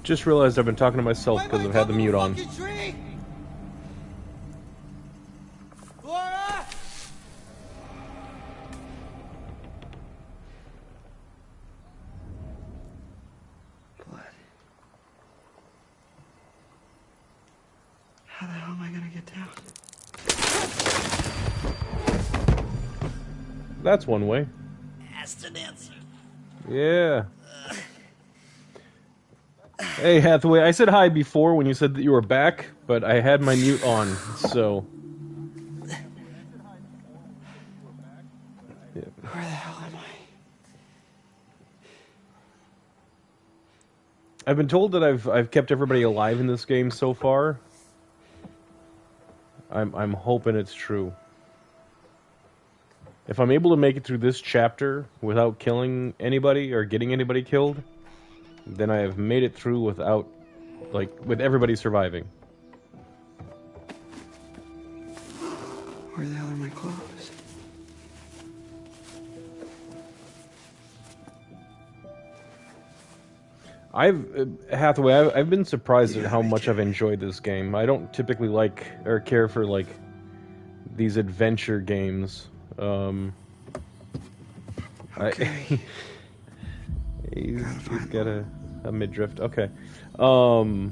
Just realized I've been talking to myself because I've had the mute on. Laura! Blood. How the hell am I gonna get down? That's one way. Asked an answer. Yeah. Hey, Hathaway, I said hi before when you said that you were back, but I had my mute on, so... Yeah. Where the hell am I? I've been told that I've kept everybody alive in this game so far. I'm hoping it's true. If I'm able to make it through this chapter without killing anybody or getting anybody killed, then I have made it through without, like, with everybody surviving. Where the hell are my clothes? Hathaway, I've been surprised at how much I've enjoyed this game. I don't typically like or care for, like, these adventure games. Okay. He's got a midriff. Okay. Now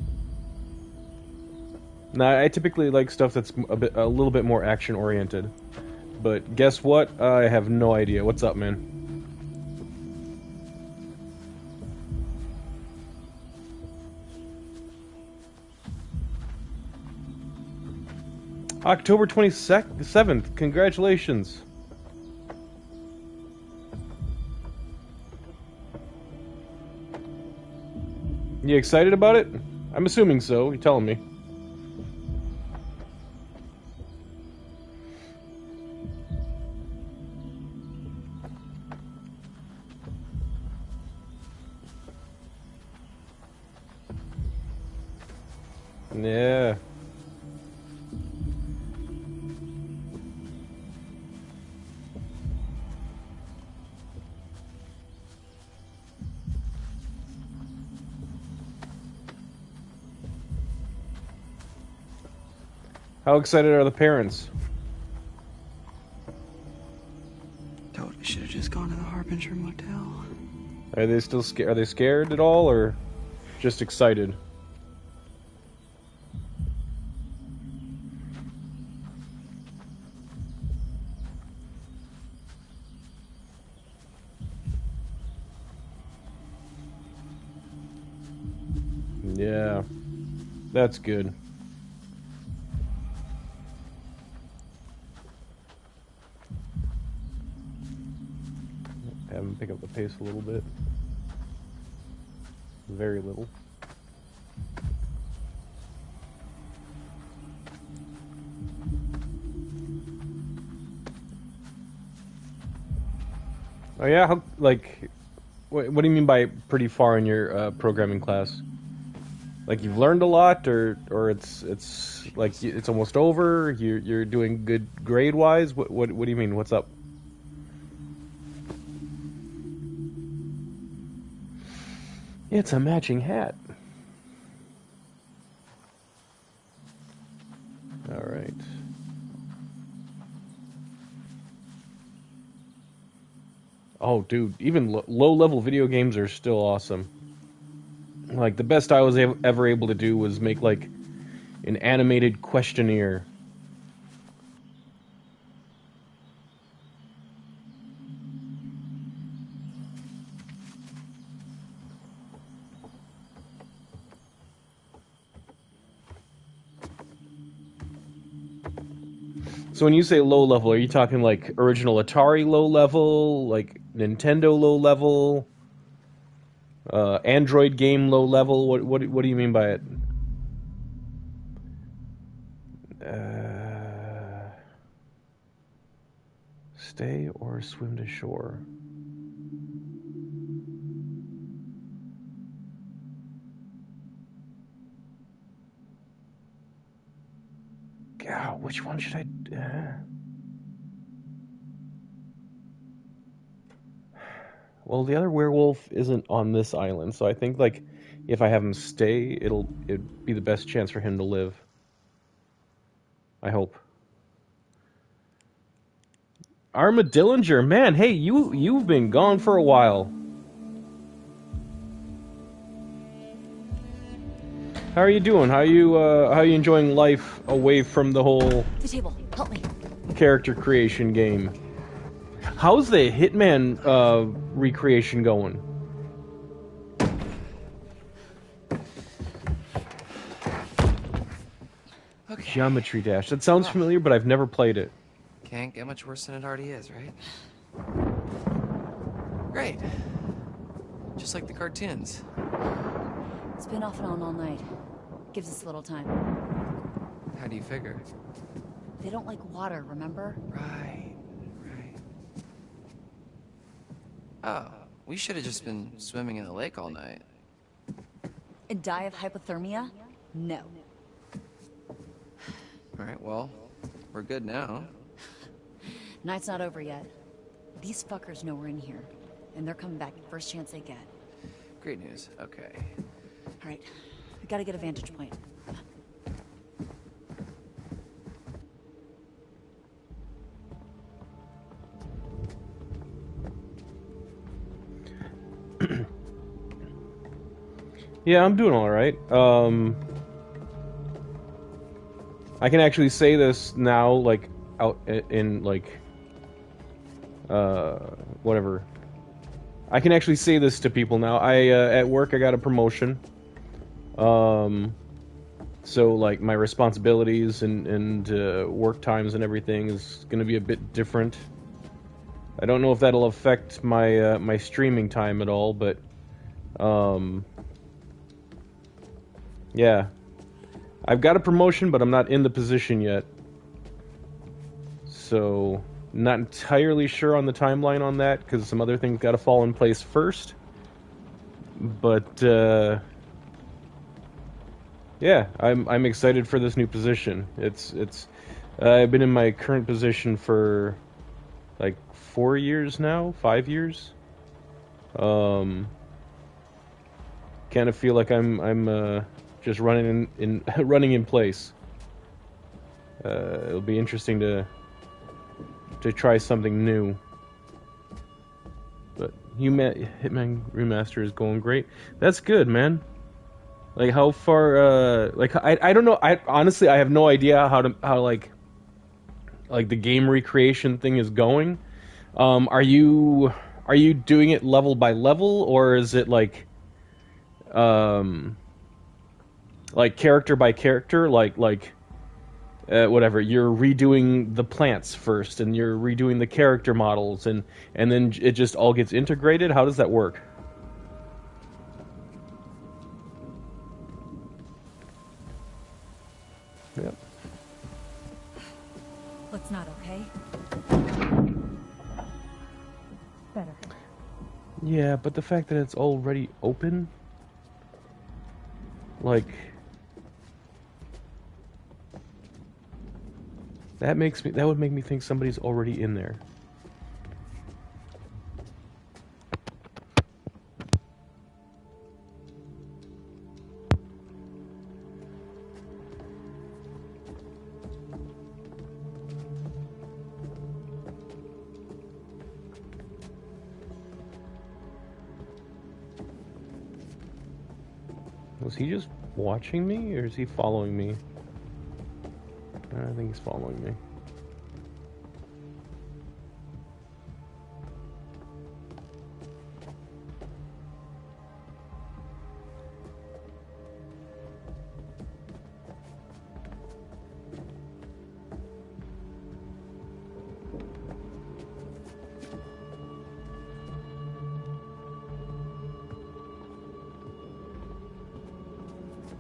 I typically like stuff that's a little bit more action oriented. But guess what? I have no idea. What's up, man? October 27th. Congratulations. You excited about it? I'm assuming so. You're telling me. Yeah. How excited are the parents? Totally should have just gone to the Harbinger Motel. Are they still scared? Are they scared at all, or just excited? Yeah, that's good. Have him pick up the pace a little bit. Very little. Oh yeah, how, like, what do you mean by pretty far in your programming class? Like you've learned a lot, or it's like it's almost over. You're doing good grade wise. What do you mean? What's up? It's a matching hat. All right. Oh, dude, even low-level video games are still awesome. Like, the best I was ever able to do was make, like, an animated questionnaire. So when you say low level, are you talking like original Atari low level, like Nintendo low level, Android game low level? What do you mean by it? Stay or swim to shore? God, which one should I? Well, the other werewolf isn't on this island, so I think like if I have him stay, it'd be the best chance for him to live. I hope. Armadillinger, man, hey, you've been gone for a while. How are you doing? How are you enjoying life away from the whole The table, help me. character creation game? How's the Hitman recreation going? Okay. Geometry Dash. That sounds familiar, but I've never played it. Can't get much worse than it already is, right? Great. Just like the cartoons. It's been off and on all night. Gives us a little time. How do you figure? They don't like water, remember? Right. Oh, we should have just been swimming in the lake all night. And die of hypothermia? No. Alright, well, we're good now. Night's not over yet. These fuckers know we're in here. And they're coming back first chance they get. Great news. Okay. Alright, we gotta get a vantage point. Yeah, I'm doing all right. I can actually say this now, like out in like whatever. I can actually say this to people now. I at work I got a promotion. So like my responsibilities and work times and everything is going to be a bit different. I don't know if that'll affect my my streaming time at all, but yeah. I've got a promotion, but I'm not in the position yet. So, not entirely sure on the timeline on that, because some other things got to fall in place first. But, yeah, I'm excited for this new position. I've been in my current position for, like, 4 years now? 5 years? Kind of feel like I'm just running running in place. It'll be interesting to try something new. But Hitman Remaster is going great. That's good, man. Like how far? Like I don't know. I honestly I have no idea how like the game recreation thing is going. Are you doing it level by level, or is it like character by character, like whatever, you're redoing the plants first and you're redoing the character models and then it just all gets integrated? How does that work? Yep. What's not okay? Better. Yeah, but the fact that it's already open, like, that would make me think somebody's already in there. Was he just watching me, or is he following me? I think he's following me.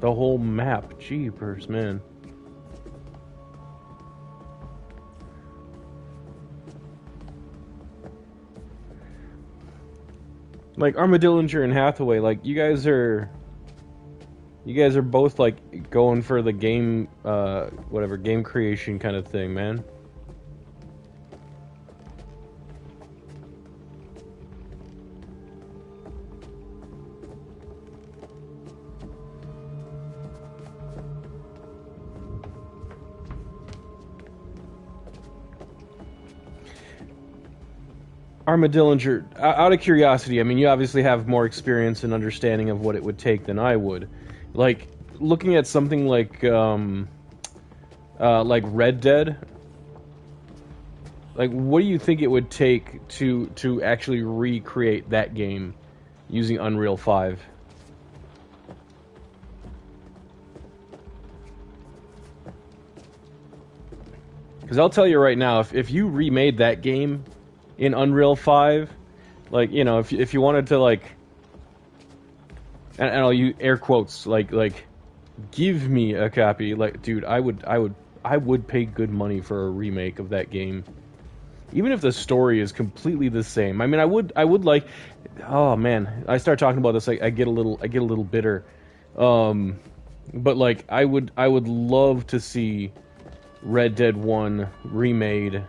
The whole map, jeepers, man. Like Armadillinger and Hathaway, like you guys are both like going for the game, whatever, game creation kind of thing, man. Armadillinger, out of curiosity, I mean, you obviously have more experience and understanding of what it would take than I would. Like, looking at something like Red Dead, like, what do you think it would take to actually recreate that game using Unreal 5? Because I'll tell you right now, if you remade that game in Unreal 5, like, you know, if you wanted to, like, and I'll use air quotes, like, give me a copy, like, dude, I would pay good money for a remake of that game. Even if the story is completely the same. I mean, I would like, oh man, I start talking about this, I get a little bitter. But like, I would love to see Red Dead 1 remade,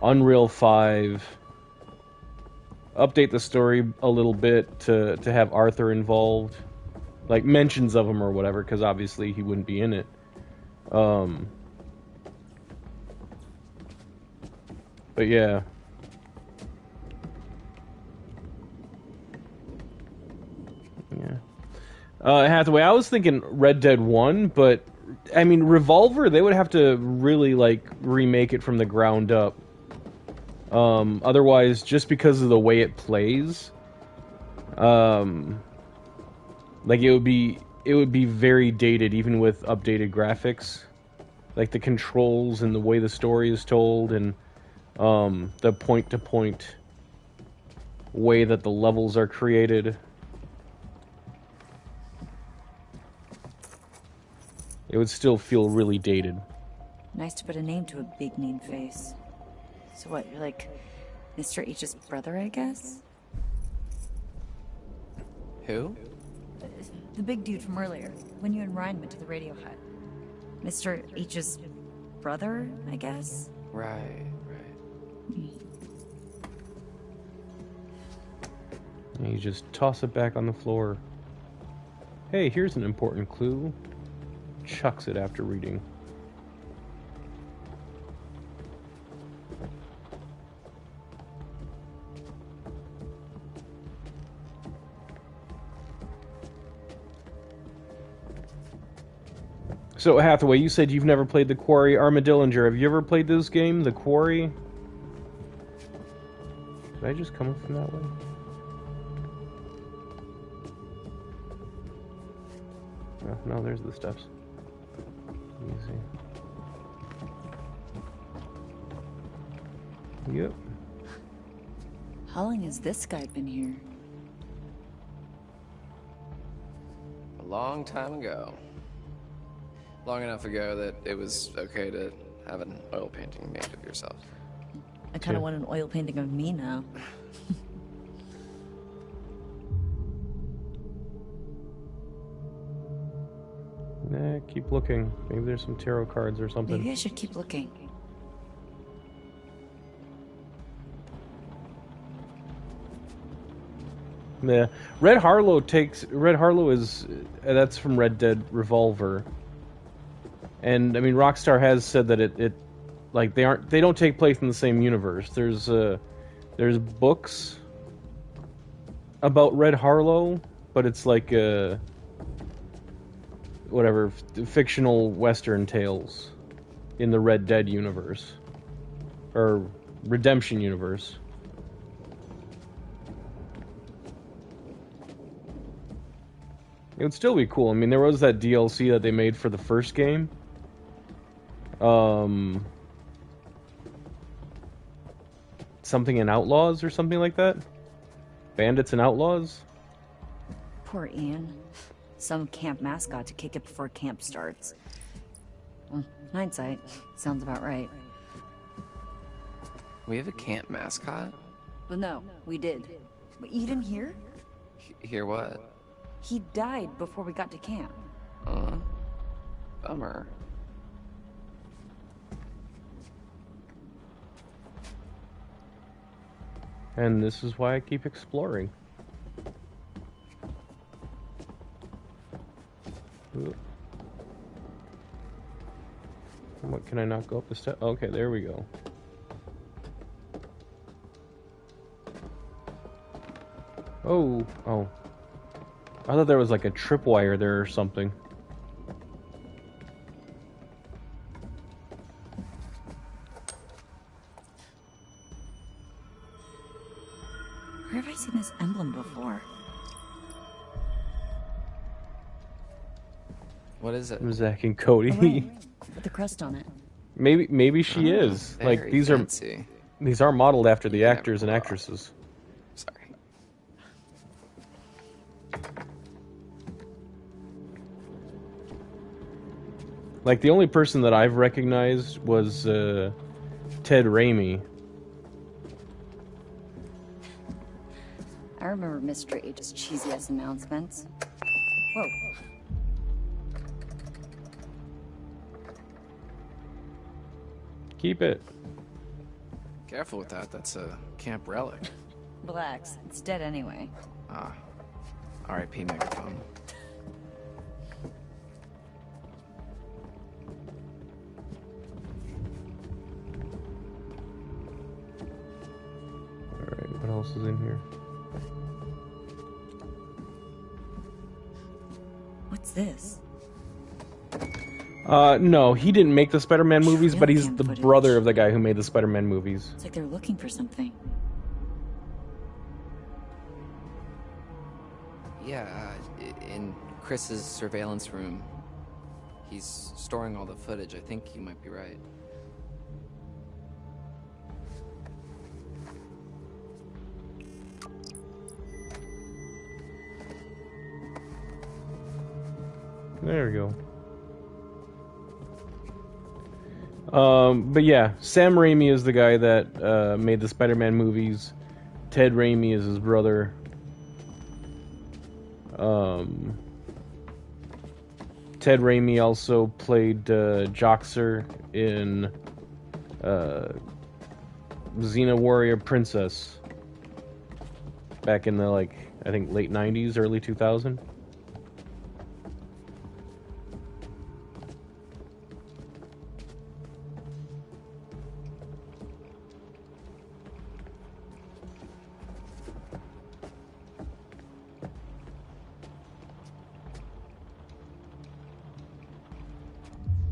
Unreal 5, update the story a little bit to have Arthur involved, like mentions of him or whatever, because obviously he wouldn't be in it. But yeah. Yeah. Hathaway, I was thinking Red Dead 1, but I mean, Revolver, they would have to really, like, remake it from the ground up. Otherwise, just because of the way it plays, like, it would be very dated, even with updated graphics. Like, the controls and the way the story is told, and the point-to-point way that the levels are created. It would still feel really dated. Nice to put a name to a big mean face. So what, you're like Mr. H's brother, I guess? Who? The big dude from earlier, when you and Ryan went to the radio hut. Mr. H's brother, I guess? Right. And you just toss it back on the floor. Hey, here's an important clue. Chucks it after reading. So, Hathaway, you said you've never played the Quarry. Armadillinger, have you ever played this game, the Quarry? Did I just come up from that way? Oh, no, there's the steps. Easy. Yep. How long has this guy been here? A long time ago. Long enough ago that it was okay to have an oil painting made of yourself. I kind of want an oil painting of me now. Nah, keep looking. Maybe there's some tarot cards or something. Maybe I should keep looking. Yeah, Red Harlow is that's from Red Dead Revolver, and I mean Rockstar has said that it like they don't take place in the same universe. There's books about Red Harlow, but it's like whatever fictional Western tales in the Red Dead universe or Redemption universe. It would still be cool. I mean, there was that DLC that they made for the first game. Something in Outlaws or something like that? Bandits and Outlaws? Poor Ian. Some camp mascot to kick it before camp starts. Well, hindsight, sounds about right. We have a camp mascot? But no, we did. But you didn't hear? Hear what? He died before we got to camp. Bummer. And this is why I keep exploring. Ooh. What, can I not go up the step? Okay, there we go. Oh, oh. I thought there was like a tripwire there or something. Where have I seen this emblem before? What is it? Zack and A Cody. ring with the crest on it. Maybe she Ah, is. Like very these fancy. are modeled after the You can actors never and go wrong. actresses. Sorry. Like the only person that I've recognized was Ted Raimi. I remember Mr. H's cheesy ass announcements. Whoa. Keep it. Careful with that. That's a camp relic. Relax. It's dead anyway. Ah. R.I.P. megaphone. Alright, what else is in here? What's this? No, he didn't make the Spider-Man movies, Trail but he's cam the footage. brother of the guy who made the Spider-Man movies. It's like they're looking for something. Yeah, in Chris's surveillance room. He's storing all the footage. I think you might be right. There we go. But yeah, Sam Raimi is the guy that made the Spider-Man movies. Ted Raimi is his brother. Ted Raimi also played Joxer in Xena Warrior Princess back in the I think late 90s, early 2000.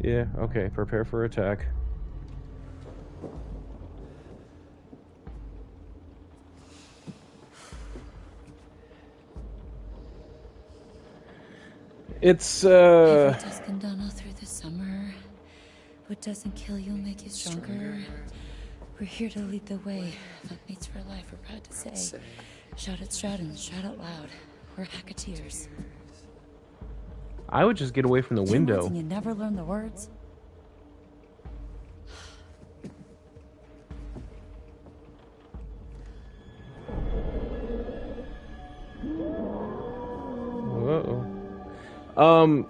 Yeah, okay, prepare for attack. It's If it doesn't done all through the summer, what doesn't kill you will make you stronger. We're here to lead the way. Mates for life, we're proud to say. Shout it, Stratton, shout out loud. We're Hacketeers. I would just get away from the 2 window. months and you never learn the words? Uh-oh.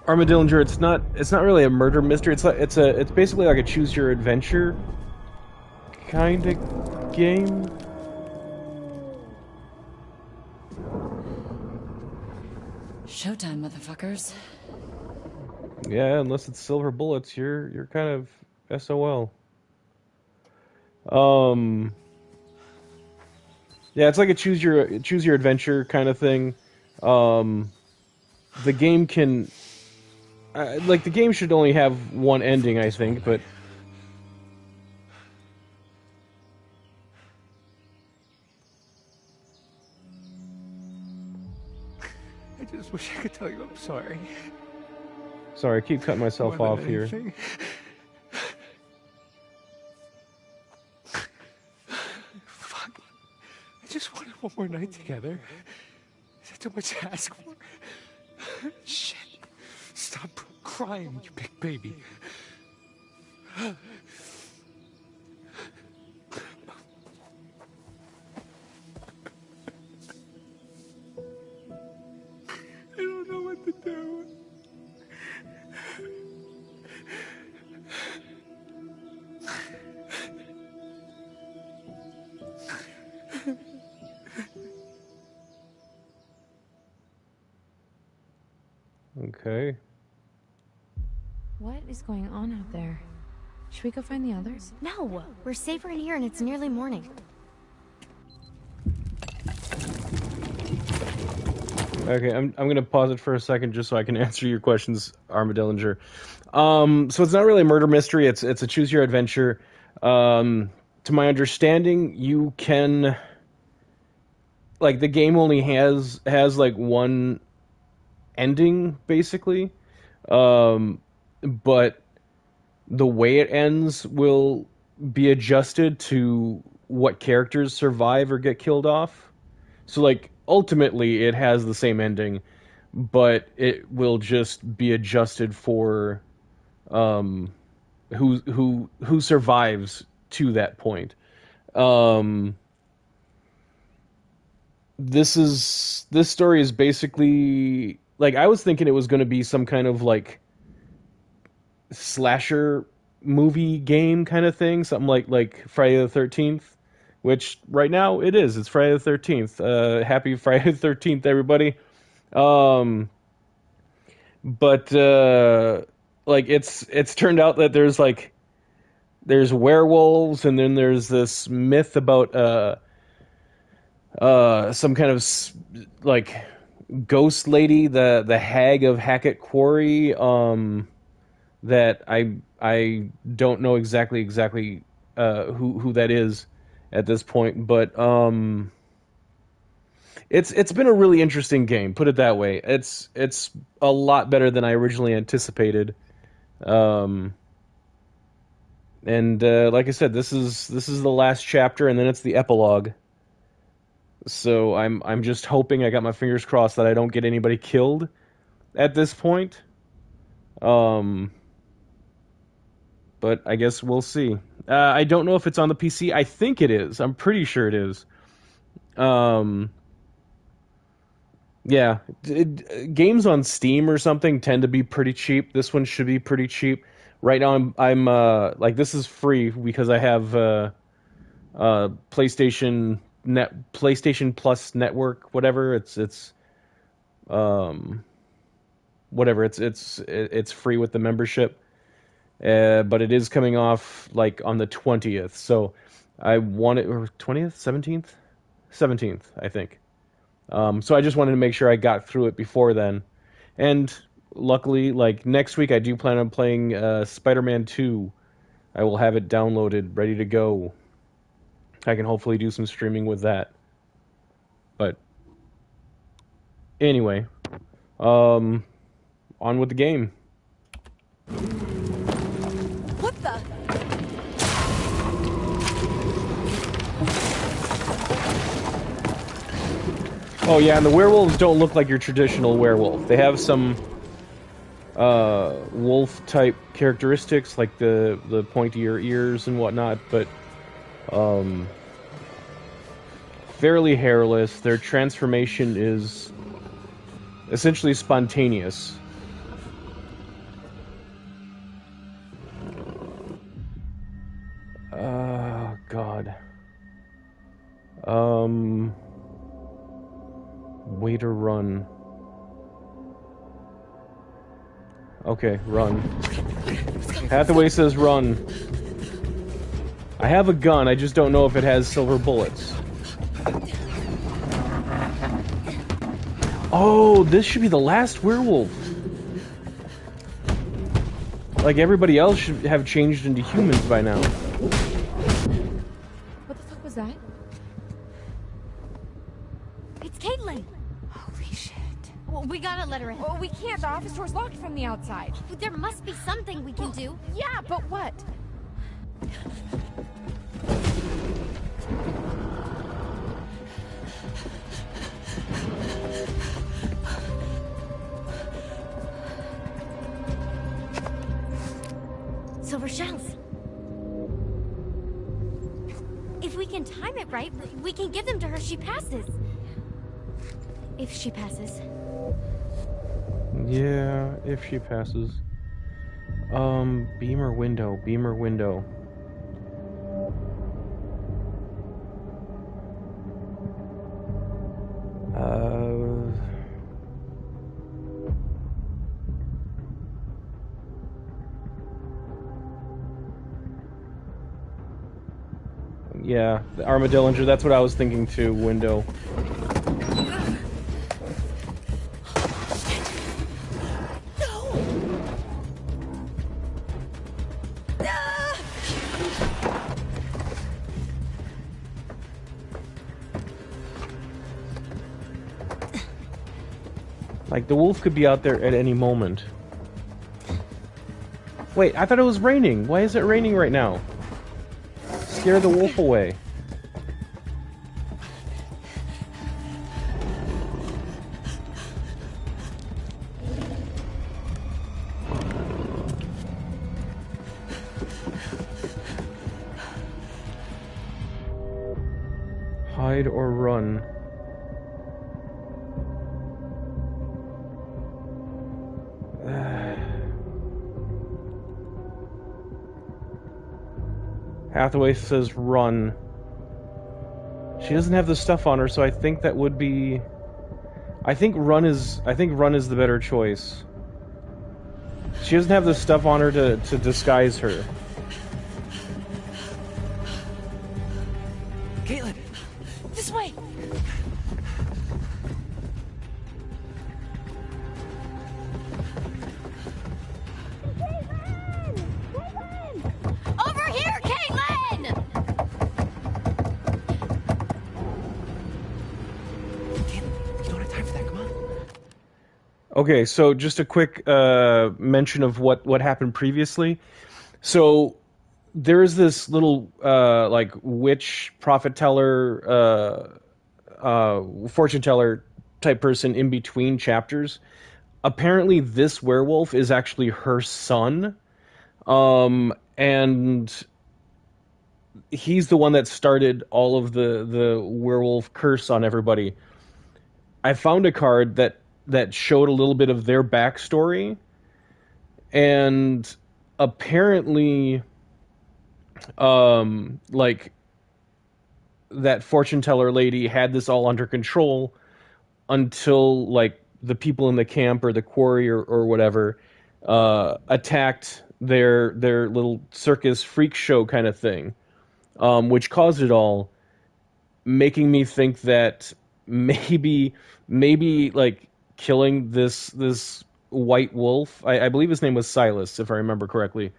Armadillinger, it's not really a murder mystery. It's basically like a choose your adventure kind of game. Showtime, motherfuckers. Yeah, unless it's silver bullets, you're kind of SOL. Yeah, it's like a choose your adventure kind of thing. The game can the game should only have one ending, I think, but I just wish I could tell you I'm sorry. sorry, I keep cutting myself More off than here. anything. Fuck. I just wanted one more night together. Is that too much to ask for? Shit. Stop crying, you big baby. I don't know what to do. Okay. What is going on out there? Should we go find the others? No, we're safer in here and it's nearly morning. Okay, I'm gonna pause it for a second just so I can answer your questions, Armadillinger. So it's not really a murder mystery. It's a choose your adventure. To my understanding, you can like the game only has like one ending basically, but the way it ends will be adjusted to what characters survive or get killed off. So like ultimately it has the same ending, but it will just be adjusted for um who survives to that point. Um this story is basically like I was thinking it was going to be some kind of like slasher movie game kind of thing, something like Friday the 13th, which right now it is. It's Friday the 13th. Happy Friday the 13th, everybody. Um, but like it's turned out that there's werewolves, and then there's this myth about some kind of like ghost lady, the hag of Hackett Quarry. That I don't know exactly who that is at this point, but it's been a really interesting game. Put it that way. It's a lot better than I originally anticipated. Um, and like I said, this is the last chapter, and then it's the epilogue. So I'm just hoping, I got my fingers crossed that I don't get anybody killed at this point. Um, but I guess we'll see. I don't know if it's on the PC. I think it is. I'm pretty sure it is. Um, yeah, games on Steam or something tend to be pretty cheap. This one should be pretty cheap. Right now, I'm like this is free because I have PlayStation Plus Network, whatever. It's um whatever. It's free with the membership. But it is coming off like on the 20th. So I want it, or 20th, 17th, 17th, I think. So I just wanted to make sure I got through it before then. And luckily, like next week, I do plan on playing Spider-Man 2. I will have it downloaded, ready to go. I can hopefully do some streaming with that. But anyway, um, on with the game. What the? Oh yeah, and the werewolves don't look like your traditional werewolf. They have some wolf type characteristics, like the pointier ears and whatnot, but fairly hairless. Their transformation is essentially spontaneous. God. Wait or run. Okay, run. Hathaway says run. I have a gun, I just don't know if it has silver bullets. Oh, this should be the last werewolf. Like, everybody else should have changed into humans by now. What the fuck was that? It's Caitlin. Holy shit. Well, we gotta let her in. Oh, we can't. The office door's locked from the outside. There must be something we can do. Yeah, but what? Silver shells. If we can time it right, we can give them to her if she passes. If she passes. Yeah, if she passes. Beamer window, beamer window. Yeah, the Armadillinger, that's what I was thinking too, window. Like, the wolf could be out there at any moment. Wait, I thought it was raining. Why is it raining right now? Scare the wolf away. Hide or run. Hathaway says run. She doesn't have the stuff on her, so I think that would be... I think run is the better choice. She doesn't have the stuff on her to disguise her. Caitlin! This way! Over here, Caitlin! Caitlin, you don't have time for that, come on. Okay, so just a quick mention of what happened previously. So there's this little like witch, prophet teller, fortune teller type person in between chapters. Apparently, this werewolf is actually her son, and he's the one that started all of the werewolf curse on everybody. I found a card that showed a little bit of their backstory, and apparently, like that fortune teller lady had this all under control until like the people in the camp or the quarry or whatever attacked their little circus freak show kind of thing, which caused it all, making me think that maybe like killing this white wolf, I believe his name was Silas, if I remember correctly.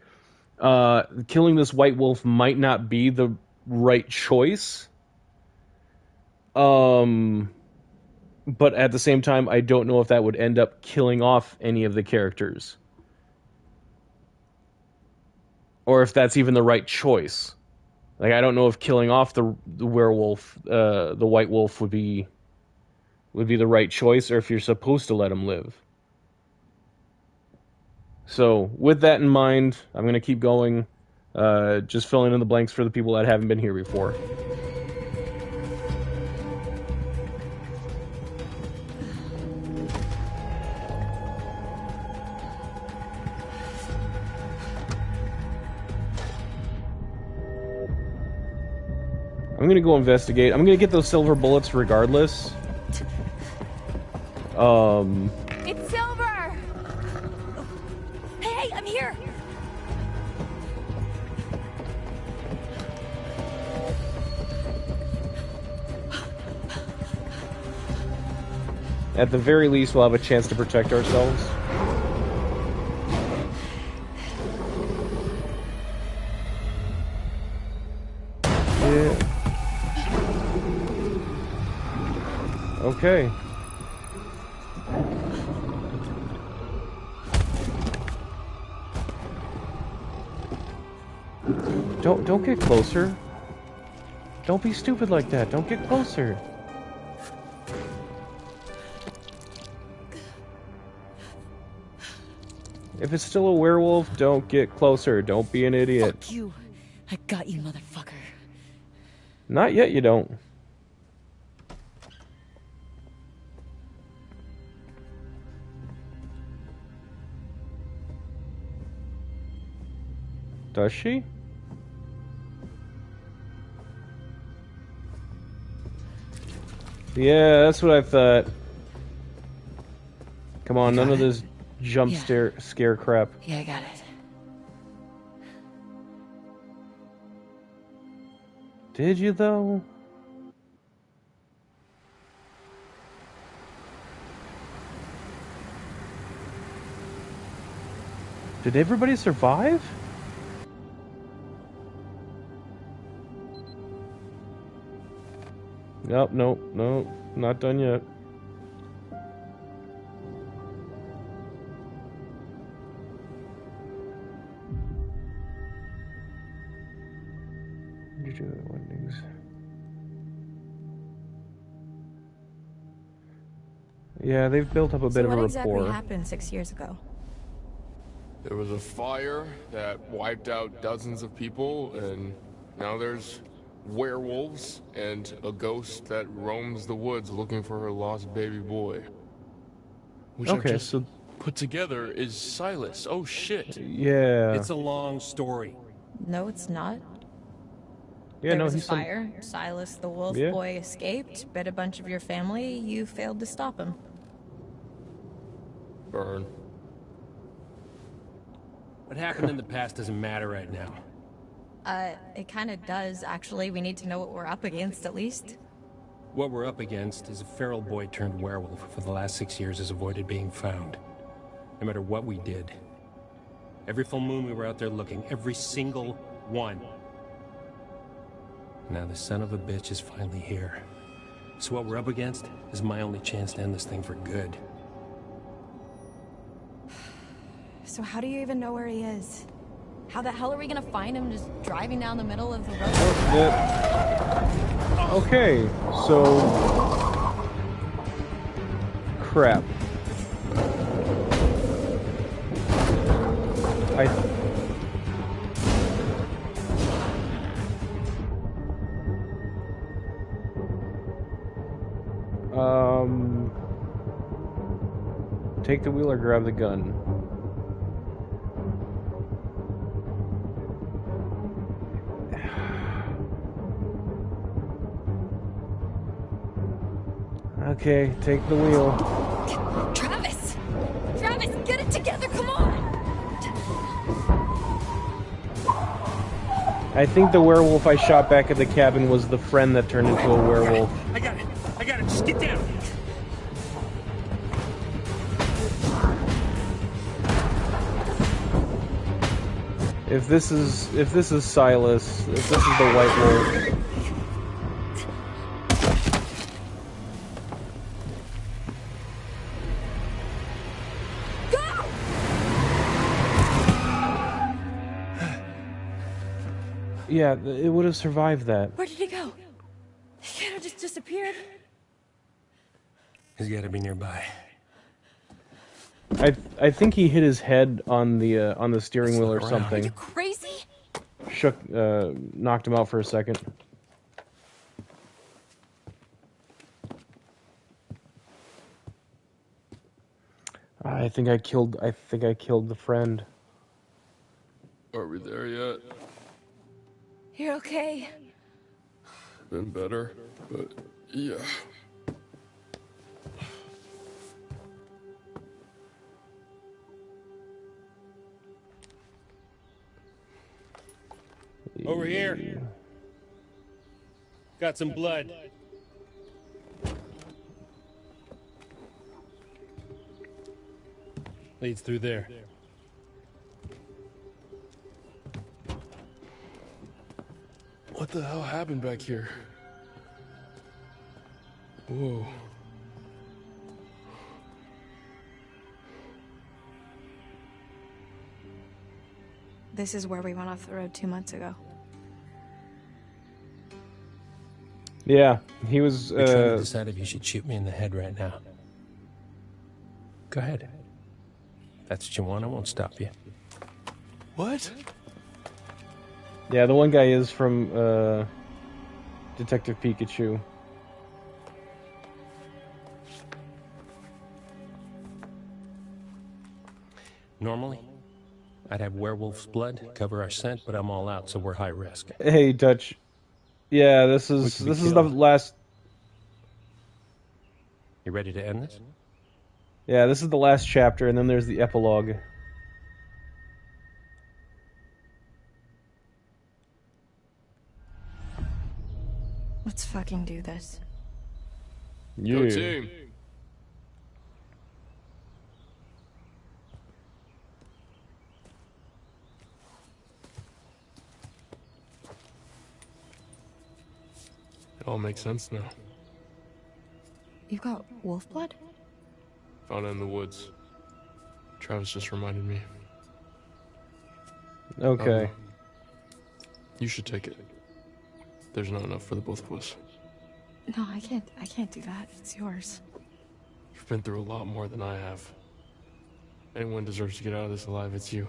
Killing this white wolf might not be the right choice. But at the same time, I don't know if that would end up killing off any of the characters. Or if that's even the right choice. Like, I don't know if killing off the werewolf, the white wolf, would be the right choice, or if you're supposed to let him live. So, with that in mind, I'm going to keep going, just filling in the blanks for the people that haven't been here before. I'm gonna go investigate. I'm gonna get those silver bullets regardless. It's Silver! Hey, I'm here! At the very least, we'll have a chance to protect ourselves. Yeah. Okay. Don't get closer. Don't be stupid like that. Don't get closer. If it's still a werewolf, don't get closer. Don't be an idiot. Fuck you. I got you, motherfucker. Not yet, you don't. Does she? Yeah, that's what I thought. Come on, none of this jump scare crap. Yeah, I got it. Did you, though? Did everybody survive? Nope, not done yet. Windings. Yeah, they've built up a bit of a what rapport. exactly happened 6 years ago? There was a fire that wiped out dozens of people, and now there's werewolves and a ghost that roams the woods looking for her lost baby boy. Which I've Okay, just so put together is Silas. Oh shit. yeah, It's a long story. No, it's not. yeah, There no, was a he's some. fire. Silas the wolf Yeah. boy escaped, bit a bunch of your family. You failed to stop him. Burn. What happened in the past doesn't matter right now. It kind of does, actually. We need to know what we're up against, at least. What we're up against is a feral boy turned werewolf who for the last 6 years has avoided being found. No matter what we did. Every full moon we were out there looking. Every single one. Now the son of a bitch is finally here. So what we're up against is my only chance to end this thing for good. So how do you even know where he is? How the hell are we gonna find him just driving down the middle of the road? Okay, so crap. Take the wheel or grab the gun. Okay, take the wheel. Travis! Travis, get it together, come on! I think the werewolf I shot back at the cabin was the friend that turned into a werewolf. I got it, just get down! If this is Silas, if this is the White Wolf. Yeah, it would have survived that. Where did he go? He can't have just disappeared. He's gotta be nearby. I think he hit his head on the steering wheel or look around. Are something. you crazy? Knocked him out for a second. I think I killed the friend. Are we there yet? You're okay. Been better, but yeah. Over here. Got some blood. Leads through there. What the hell happened back here? Whoa. This is where we went off the road 2 months ago. Yeah, he was. You're trying to decide if you should shoot me in the head right now. Go ahead. If that's what you want, I won't stop you. What? Yeah, the one guy is from Detective Pikachu. Normally, I'd have werewolf's blood cover our scent, but I'm all out, so we're high risk. Hey, Dutch. Yeah, this is could be the killed. last. You ready to end this? Yeah, this is the last chapter, and then there's the epilogue. Let's fucking do this. Yeah. Go team. It all makes sense now. You got wolf blood? Found it in the woods. Travis just reminded me. Okay. You should take it. there's not enough for the both of us. No, I can't do that. It's yours. You've been through a lot more than I have. Anyone deserves to get out of this alive, it's you.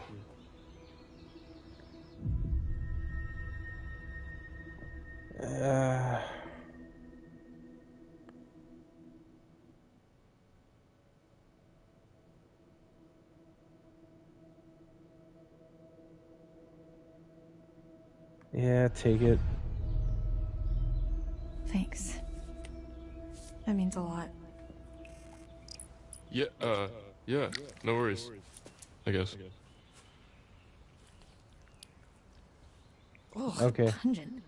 Yeah, take it. Thanks. That means a lot. Yeah, yeah, no worries. I guess. Oh, Okay. pungent.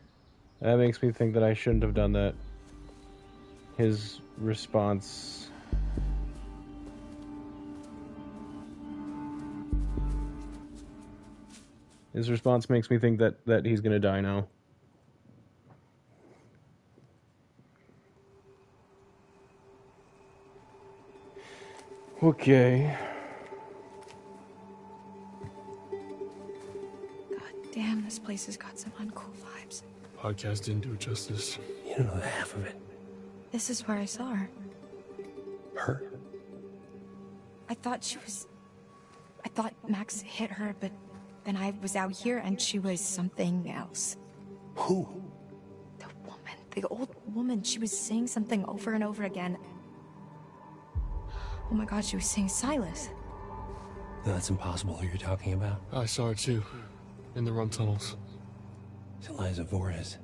That makes me think that I shouldn't have done that. His response... His response makes me think that he's gonna die now. Okay. God damn, this place has got some uncool vibes. Podcast didn't do it justice. You don't know the half of it. This is where I saw her. Her? I thought Max hit her, but then I was out here and she was something else. Who? The woman. The old woman. She was saying something over and over again. Oh my god, she was saying Silas. No, that's impossible who you're talking about. I saw her too. In the run tunnels. It's Eliza Voorhees.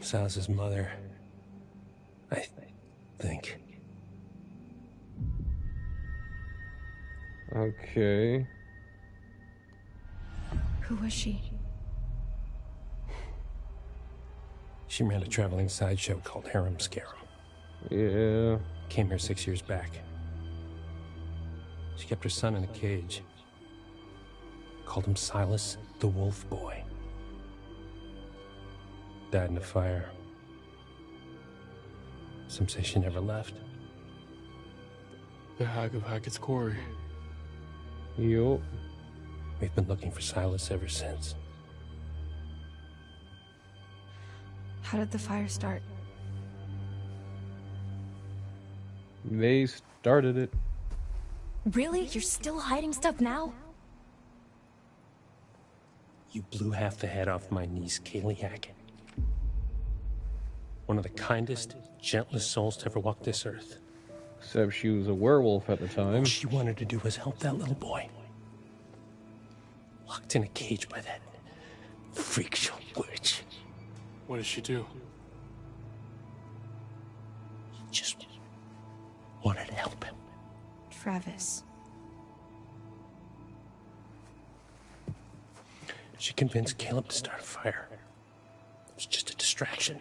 Silas's mother. I think. Okay. Who was she? She ran a traveling sideshow called Harem Scarum. Yeah. Came here 6 years back. She kept her son in a cage. Called him Silas the Wolf Boy. Died in a fire. Some say she never left. The hack of Hackett's Quarry. Yup. We've been looking for Silas ever since. How did the fire start? They started it. Really? You're still hiding stuff now? You blew half the head off my niece, Kaylee Hackett. One of the kindest, gentlest souls to ever walk this earth. Except she was a werewolf at the time. All she wanted to do was help that little boy. Locked in a cage by that freak show witch. What did she do? Just wanted to help him. Travis. She convinced Caleb to start a fire. It was just a distraction.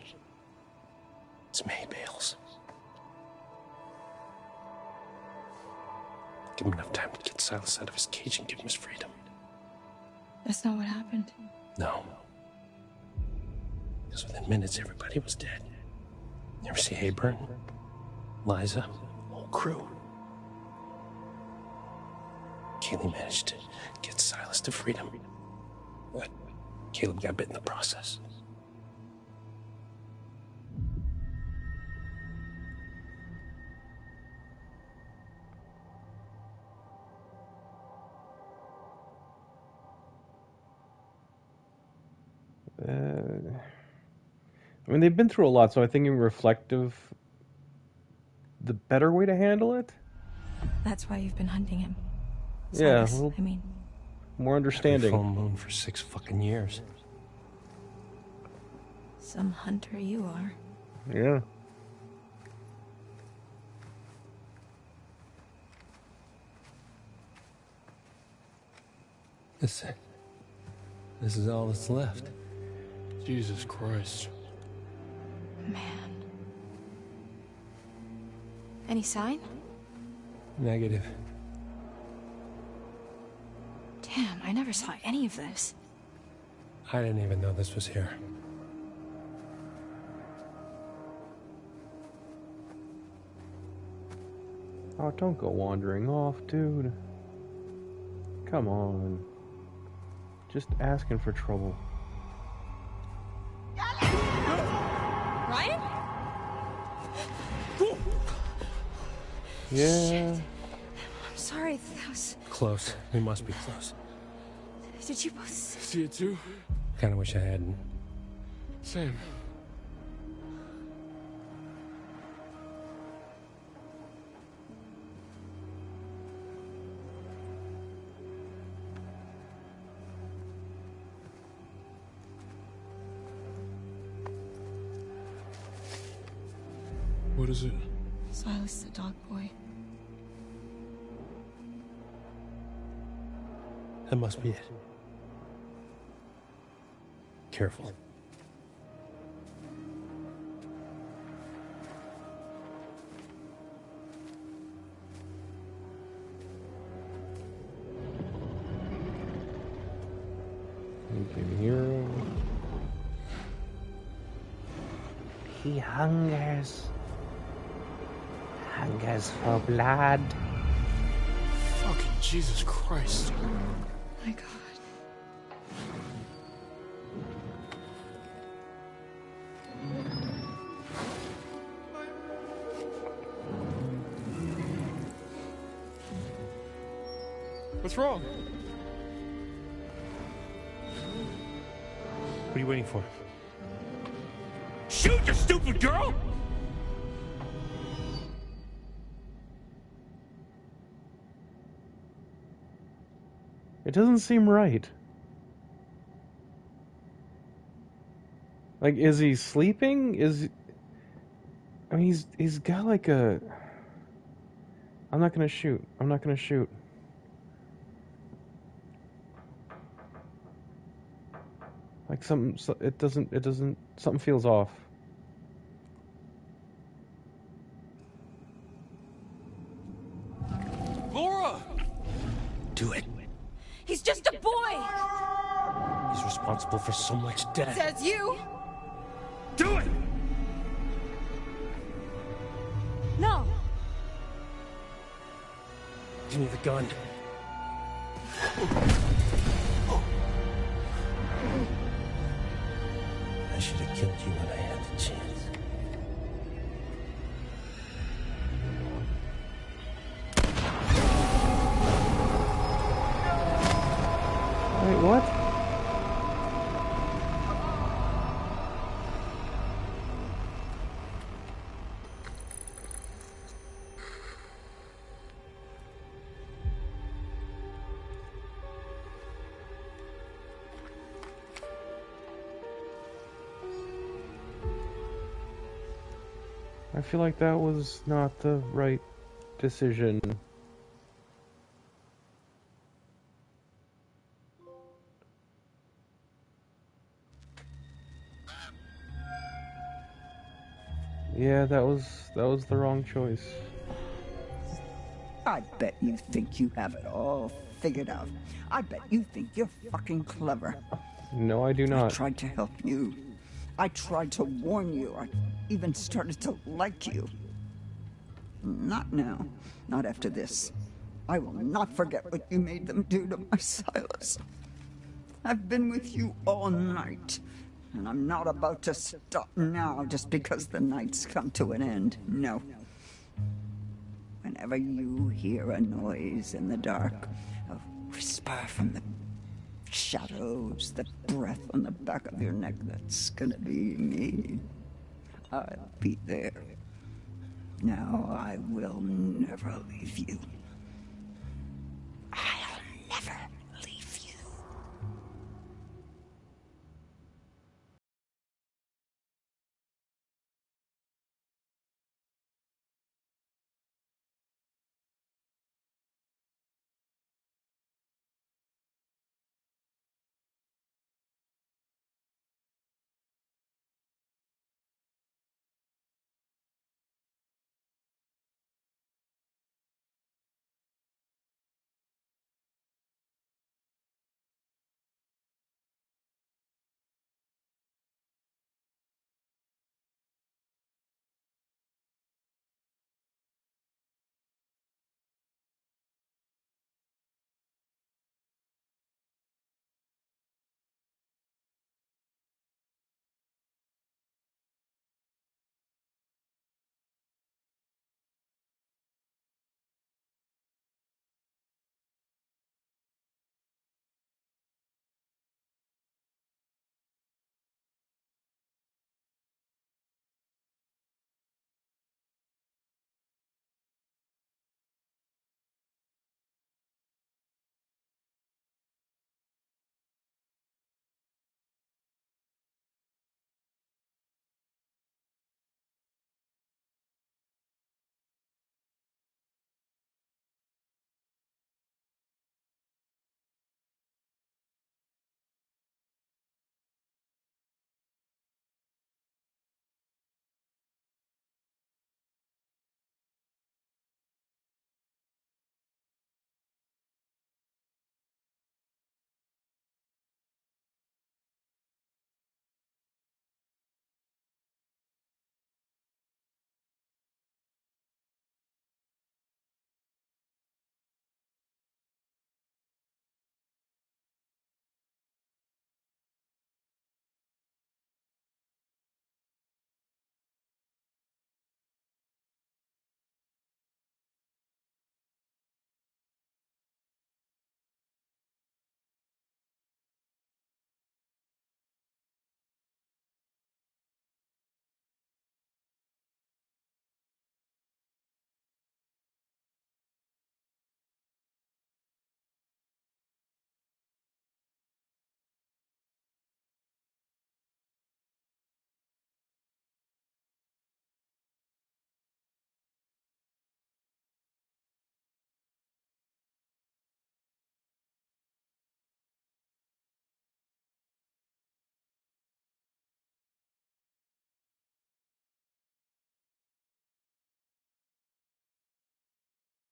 Some hay bales. Give him enough time to get Silas out of his cage and give him his freedom. That's not what happened. No. Because within minutes, everybody was dead. You ever see Hayburn? Liza? Whole crew. Kaylee managed to get Silas to freedom. But Caleb got bit in the process. I mean, they've been through a lot, so I think in reflective, the better way to handle it. That's why you've been hunting him. Yeah, Silas, well, I mean, more understanding. Full moon for 6 fucking years. some hunter you are. Yeah. This is all that's left. Jesus Christ. Man. Any sign? Negative. Damn, I never saw any of this. I didn't even know this was here. Oh, don't go wandering off, dude. Come on. Just asking for trouble. Dale! Yeah. I'm sorry. That was... Close. We must be close. Did you both... See it too? Kinda wish I hadn't. Same. What is it? Silas the dog boy. That must be it. Careful. Sleeping hero. He hungers. Hungers for blood. Fucking Jesus Christ. My God. What's wrong? What are you waiting for? Shoot, you stupid girl! It doesn't seem right. Like, is he sleeping? I mean, he's got like a... I'm not gonna shoot. I'm not gonna shoot. Like it doesn't, something feels off. Laura! Do it. He's just a boy! He's responsible for so much death. Says you! Do it! No! Give me the gun. I should have killed you when I had the chance. Wait, what? I feel like that was not the right decision. Yeah, that was the wrong choice. I bet you think you have it all figured out. I bet you think you're fucking clever. No, I do I not. tried to help you. I tried to warn you. I even started to like you. Not now. Not after this. I will not forget what you made them do to my Silas. I've been with you all night, and I'm not about to stop now just because the night's come to an end. No. Whenever you hear a noise in the dark, a whisper from the shadows, the breath on the back of your neck, that's gonna be me. I'll be there. Now I will never leave you. I'll never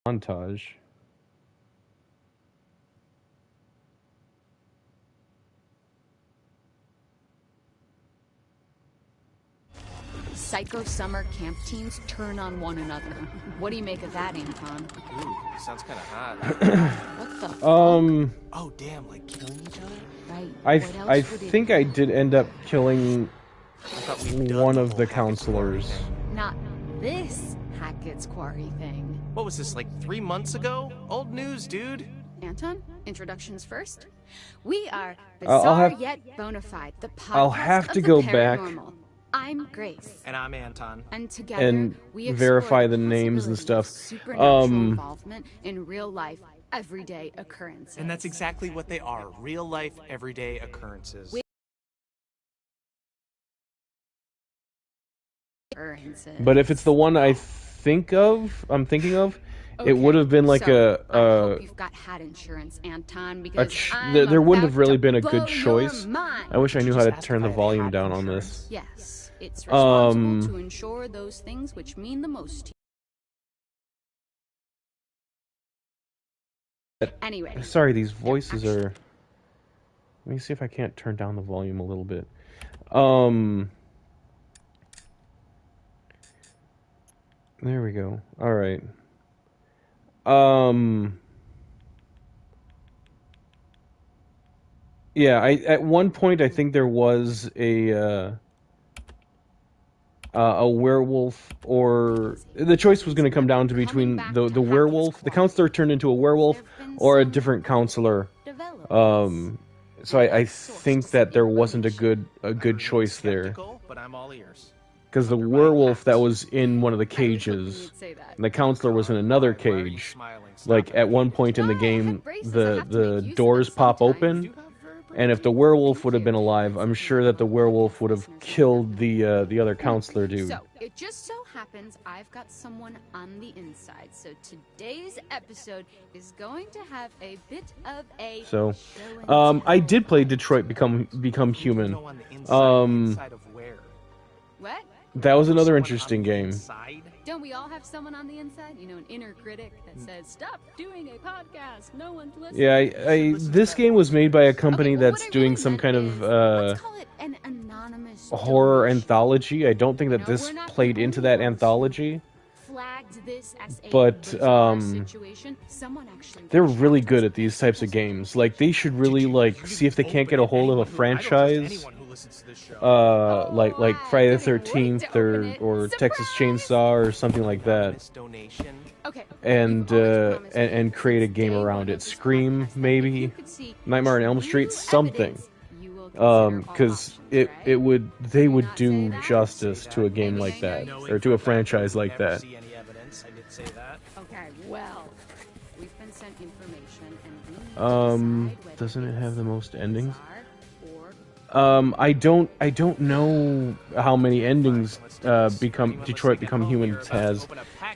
montage. Psycho summer camp teams turn on one another. What do you make of that, Anton? Ooh, sounds kind of hot. What the fuck? Oh, damn, like killing each other? Right. I think I did end up killing one of the counselors. Not this Hackett's Quarry thing. What was this, like 3 months ago? Old news, dude. Anton, introductions first. We are I'll Bizarre have- Yet Bonafide, the podcast I'll have of to the go back paranormal. I'm Grace. And I'm Anton. And together, and we verify explore the names and possibility of stuff. Supernatural involvement in real life, everyday occurrences. And that's exactly what they are. Real life, everyday occurrences. But if it's the one I'm thinking of, it would have been like I hope you've got hat insurance, Anton, because there wouldn't have really been a blow good your choice. mind. I wish I knew how to turn the volume down on this. Yes, it's responsible to ensure those things which mean the most to you. Anyway. Sorry, these voices are... Let me see if I can't turn down the volume a little bit. There we go. All right. Yeah, at one point I think there was a werewolf, or the choice was going to come down to between the werewolf, the counselor turned into a werewolf, or a different counselor. So I think that there wasn't a good choice there. But I'm all ears. Because the werewolf that was in one of the cages, and the counselor was in another cage. Like at one point in the game, the doors pop open, and if the werewolf would have been alive, I'm sure that the werewolf would have killed the other counselor dude. So, it just so happens I've got someone on the inside. So today's episode is going to have a bit of a So, I did play Detroit Become Human. What? That was another interesting game. Don't we all have someone on the inside? You know, an inner critic that says, "Stop doing a podcast. No one's listening." Yeah, this game was made by a company that's doing some kind of let's call it an anonymous horror anthology. I don't think that this played into that anthology. Flagged this as a But situation. Someone actually they're really good at these types of games. Like they should really see if they can't get a hold of a franchise, like Friday the 13th or Texas Chainsaw or something like that, and create a game around it. Scream, maybe Nightmare on Elm Street, something. Because they would do justice to a game like that, or to a franchise like that. Okay, well, we've been sent information and we doesn't it have the most endings? I don't know how many endings Detroit Become Human has,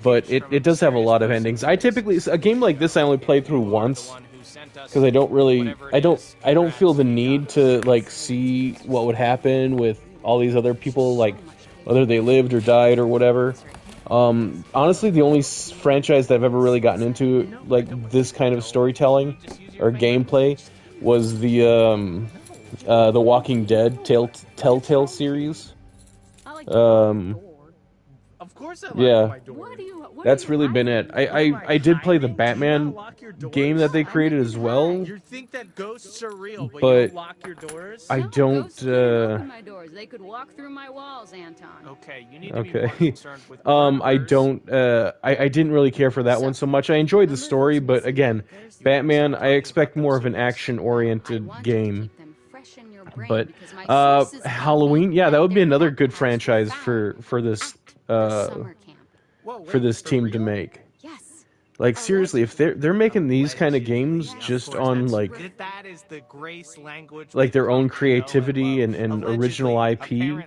but it does have a lot of endings. I typically, a game like this I only played through once, because I don't feel the need to like see what would happen with all these other people, like whether they lived or died or whatever. Honestly, the only franchise that I've ever really gotten into like this kind of storytelling or gameplay was the Walking Dead Telltale series. Of course I yeah. my door. That's really been it. I did play the Batman game that they created as well. You think that ghosts are real, but you But don't lock your doors? I don't. open my doors. They could walk through my walls, Anton. Okay, you need to be more Okay. concerned with I don't. I didn't really care for that one so much. I enjoyed the story, but again, Batman. I expect more of an action-oriented game. But Halloween, yeah, that would be another good franchise for this team to make. Like seriously, if they're making these kind of games just on like their own creativity and original IP,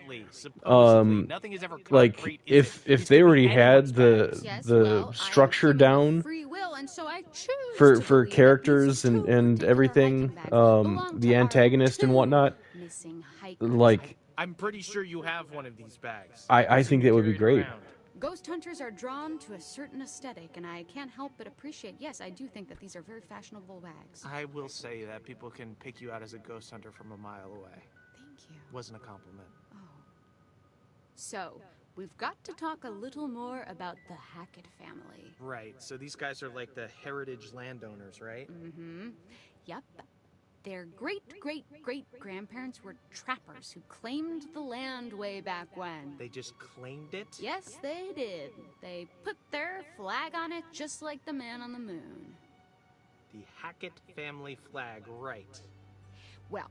like if they already had the structure down for characters and everything, the antagonist and whatnot, like I'm pretty sure you have one of these bags. I think that would be great. Ghost hunters are drawn to a certain aesthetic, and I can't help but appreciate, yes, I do think that these are very fashionable bags. I will say that people can pick you out as a ghost hunter from a mile away. Thank you. Wasn't a compliment. Oh. So, we've got to talk a little more about the Hackett family. Right, so these guys are like the heritage landowners, right? Mm-hmm. Yep. Their great-great-great-grandparents were trappers who claimed the land way back when. They just claimed it? Yes, they did. They put their flag on it just like the man on the moon. The Hackett family flag, right. Well,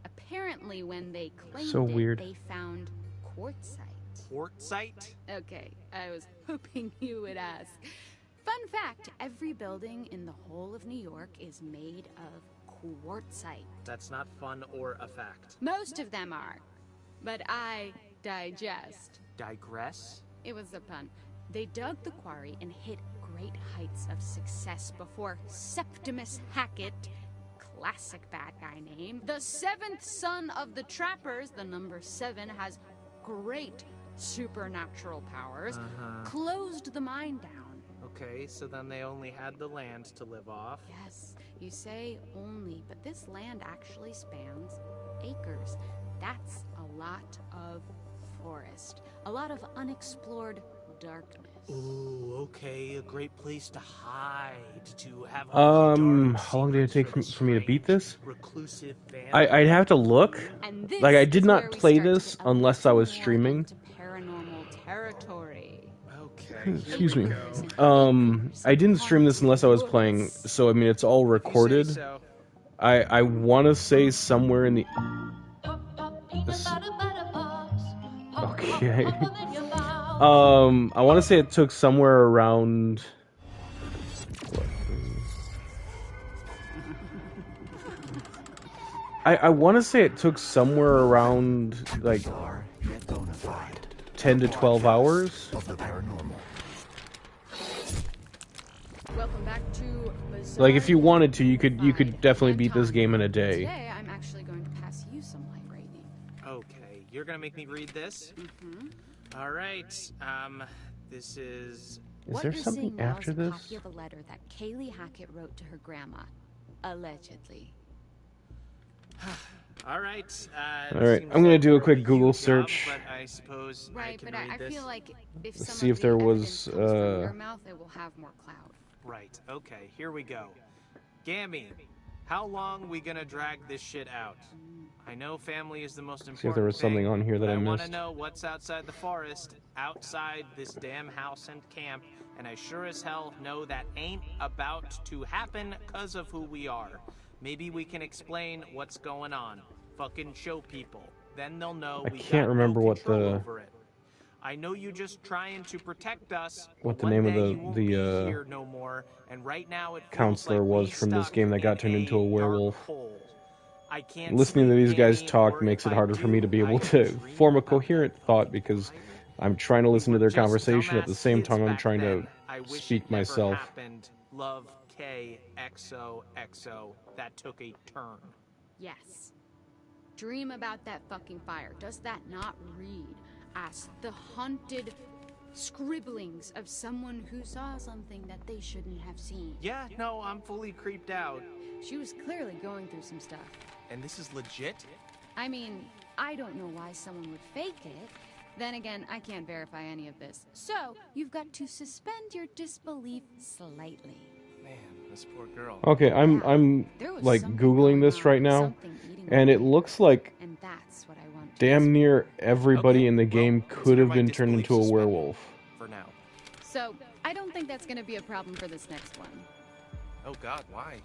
apparently when they claimed So weird. they found quartzite. Quartzite? Okay, I was hoping you would ask. Fun fact, every building in the whole of New York is made of quartzite. That's not fun or a fact. Most of them are. But I digest. Digress? It was a pun. They dug the quarry and hit great heights of success before Septimus Hackett, classic bad guy name, the seventh son of the trappers, the number 7 has great supernatural powers, closed the mine down. Okay, so then they only had the land to live off. Yes, you say only, but this land actually spans acres. That's a lot of forest, a lot of unexplored darkness. Ooh, okay, a great place to hide, to have How long did it take for me to beat this? reclusive I'd have to look. And this Like, I did is where not we play start to this get a unless I little was more streaming. into paranormal territory. Okay, Excuse me. I didn't stream this unless I was playing, so I mean, it's all recorded. so. I want to say somewhere in the... Okay. I want to say it took somewhere around... I want to say it took somewhere around, like, 10 to 12 hours. Welcome back to Bizarre. Like, if you wanted to, you could definitely beat this game in a day. Today, I'm actually going to pass you some light rating. Okay, you're gonna make me read this? Mm-hmm. All right, this is... What there you're something seeing now after is a this? copy of a letter that Kaylee Hackett wrote to her grandma. Allegedly. All right. Alright, I'm gonna do a quick Google search. But I suppose Right, I can but read I this. feel like if Let's some see of if there the was, evidence comes from your mouth, it will have more clout. Right, okay, here we go. Gammy, how long we gonna drag this shit out? I know family is the most important See if there was something thing, on here that but I want to missed. know what's outside the forest, outside this damn house and camp, and I sure as hell know that ain't about to happen because of who we are. Maybe we can explain what's going on. Fucking show people. Then they'll know I we can't got remember no what control the- over it. I know you just trying to protect us. What the One name of day the- you won't the, be here no more, and right now it feels counselor like was we from this stuck game that got in turned into a dark werewolf. hole. I can't Listening to sleep, these guys Gammy, talk or makes if it I harder for me to be do, able I to dream form a about coherent that thought because I'm trying to listen to their just conversation at the dumbass same kids time I'm back trying then. to I wish speak it never myself. happened. Love KXOXO. That took a turn. Yes. Dream about that fucking fire. Does that not read as the haunted scribblings of someone who saw something that they shouldn't have seen? Yeah, no, I'm fully creeped out. She was clearly going through some stuff. And this is legit? I mean, I don't know why someone would fake it. Then again, I can't verify any of this. So, you've got to suspend your disbelief slightly. Man, this poor girl. Okay, I'm There was like something Googling going this on, right now, something eating and it away. looks like And that's what I want to damn near everybody Okay, in the well, game could consider have my been turned disbelief into a suspended. werewolf. For now. So, I don't think that's going to be a problem for this next one. Oh god, why?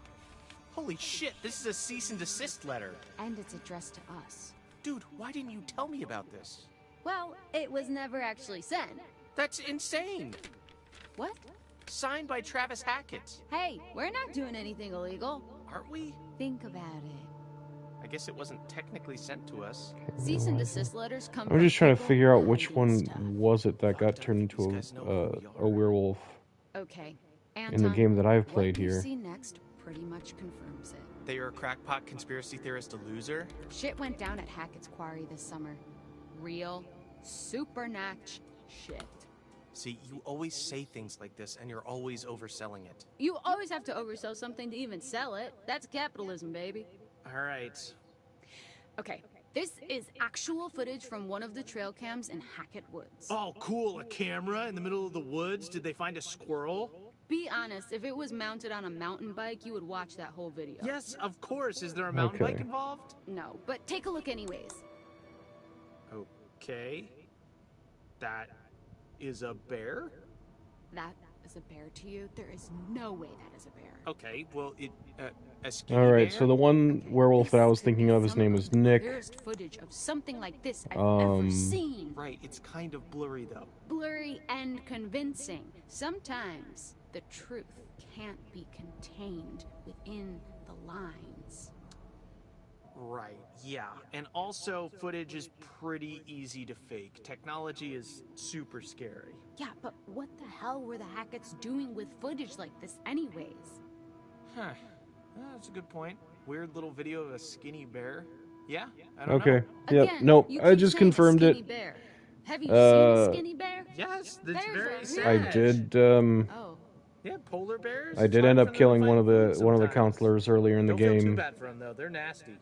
Holy shit, this is a cease and desist letter. And it's addressed to us. Dude, why didn't you tell me about this? Well, it was never actually sent. That's insane. What? Signed by Travis Hackett. Hey, we're not doing anything illegal. Aren't we? Think about it. I guess it wasn't technically sent to us. Cease and desist letters come I'm from just trying to people figure out which hiding one stuff. was it that got turned into These guys know who we a are. werewolf Okay. in the Anton, game that I've played what you here. see next pretty much confirms it. They are a crackpot conspiracy theorist, a loser. Shit went down at Hackett's Quarry this summer. Real, supernatch shit. See, you always say things like this, and you're always overselling it. You always have to oversell something to even sell it. That's capitalism, baby. All right. Okay, this is actual footage from one of the trail cams in Hackett Woods. Oh, cool. A camera in the middle of the woods. Did they find a squirrel? Be honest, if it was mounted on a mountain bike, you would watch that whole video. Yes, of course. Is there a mountain Okay. bike involved? No, but take a look anyways. Okay. That is a bear? That is a bear to you? There is no way that is a bear. Okay, well, a skinny All right, bear? so the one werewolf that I was thinking of, his name was Nick. Clearest footage of something like this I've ever seen. Right, it's kind of blurry, though. Blurry and convincing. Sometimes the truth can't be contained within the lines. Right, yeah. And also, footage is pretty easy to fake. Technology is super scary. Yeah, but what the hell were the Hacketts doing with footage like this anyways? Huh. That's a good point. Weird little video of a skinny bear. Yeah, I don't Okay. know. Yep. Again, Nope. you I keep just saying confirmed skinny it. bear. Have you seen a skinny bear? Yes, that's Bears very are sad. I huge. did. Oh. Yeah, polar bears. I It's did hard end for up them to killing find one of the food one of the sometimes. counselors earlier in the Don't feel too game. bad for them though. They're nasty.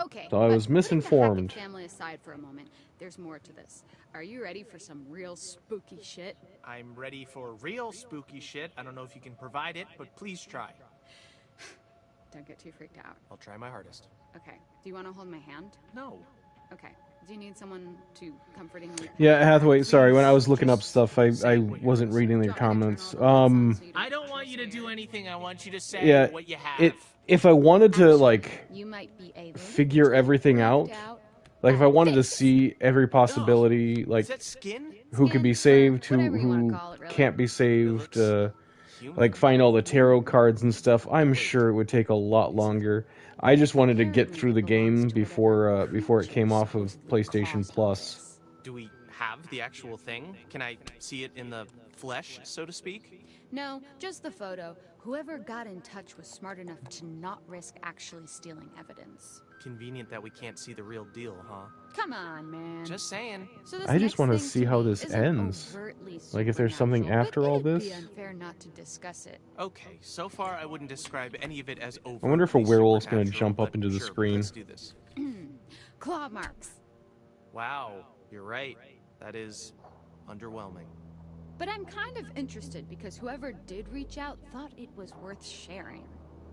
Okay. So I was but misinformed. Putting the Hackett family aside for a moment, there's more to this. Are you ready for some real spooky shit? I'm ready for real spooky shit. I don't know if you can provide it, but please try. Don't get too freaked out. I'll try my hardest. Okay. Do you want to hold my hand? No. Okay. Do you need someone to comfortingly? Yeah, Hathaway. Sorry, when I was looking up stuff, I wasn't reading your comments. I don't want you to do anything. I want you to say Yeah, what you have. if I wanted to like You might be able figure everything out, like if I wanted to see every possibility, like Is that skin? who could be saved, who can't be saved, like find all the tarot cards and stuff, I'm sure it would take a lot longer. I just wanted to get through the game before it came off of PlayStation Plus. Do we have the actual thing? Can I see it in the flesh, so to speak? No, just the photo. Whoever got in touch was smart enough to not risk actually stealing evidence. Convenient that we can't see the real deal, huh? Come on, man. Just saying. So this I just next want to thing see how me this isn't ends. overtly Like if there's something supernatural, after but all it'd this. be unfair not to discuss it. Okay, so far I wouldn't describe any of it as over. I wonder if a werewolf's gonna jump up into the screen. Let's do this. Claw marks. Wow, you're right. That is underwhelming. But I'm kind of interested because whoever did reach out thought it was worth sharing.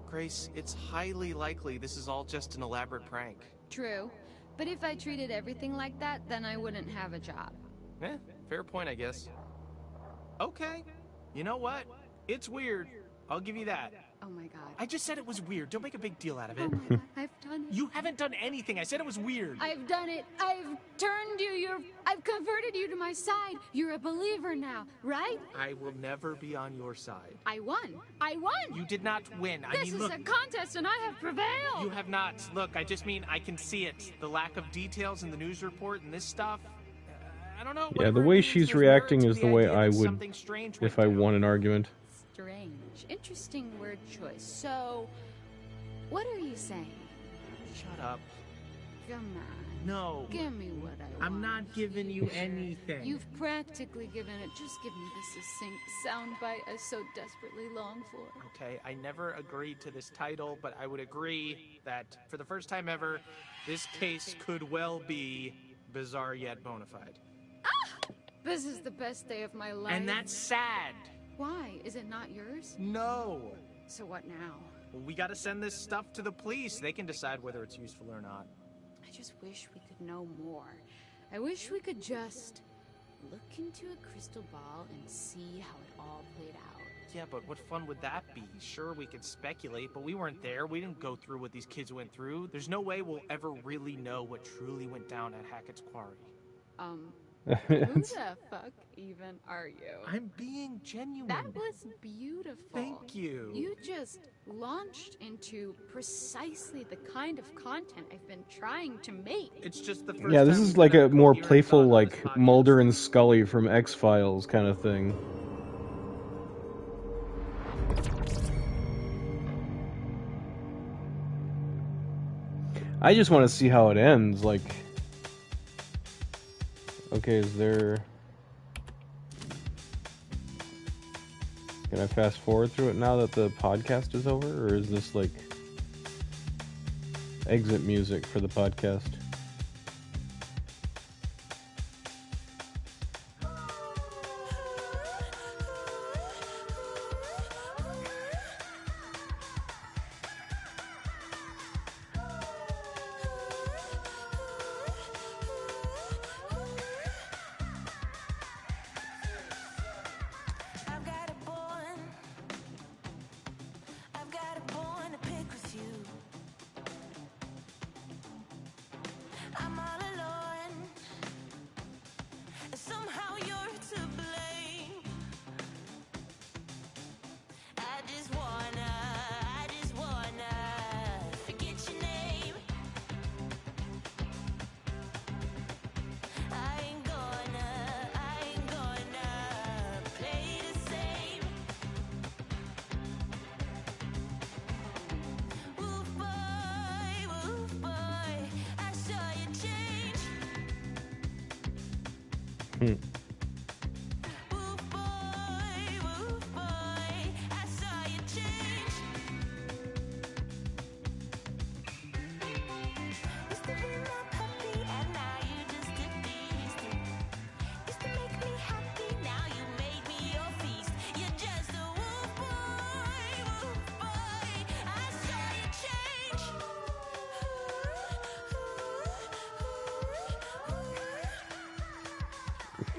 Grace, it's highly likely this is all just an elaborate prank. True. But if I treated everything like that, then I wouldn't have a job. Fair point, I guess. Okay. You know what? It's weird. I'll give you that. Oh my god. I just said it was weird. Don't make a big deal out of it. Oh my god, I've done it. You haven't done anything. I said it was weird. I've done it. I've turned you. I've converted you to my side. You're a believer now, right? I will never be on your side. I won. I won. You did not win. This is look, a contest and I have prevailed. you have not. Look, I just mean I can see it. The lack of details in the news report and this stuff. I don't know. Yeah, the whatever it way means, she's there's reacting merit is to the way idea I that would something strange went if I down. won an argument. Strange. Interesting word choice. So, what are you saying? Shut up. Come on. No. Give me what I want. I'm not giving you anything. You've practically given it. Just give me the succinct soundbite I so desperately long for. Okay, I never agreed to this title, but I would agree that for the first time ever, this case could well be bizarre yet bona fide. This is the best day of my life. And that's sad. Why? Is it not yours? No. So what now? Well, we gotta send this stuff to the police. They can decide whether it's useful or not. I just wish we could know more. I wish we could just look into a crystal ball and see how it all played out. Yeah, but what fun would that be? Sure, we could speculate, but we weren't there. We didn't go through what these kids went through. There's no way we'll ever really know what truly went down at Hackett's Quarry. Who the fuck even are you? I'm being genuine. That was beautiful. Thank you. You just launched into precisely the kind of content I've been trying to make. It's just the first Yeah, this time is we've like had a more coherent playful, thought on like this podcast. Mulder and Scully from X-Files kind of thing. I just want to see how it ends. Like, okay, is there? Can I fast forward through it now that the podcast is over, or is this like exit music for the podcast?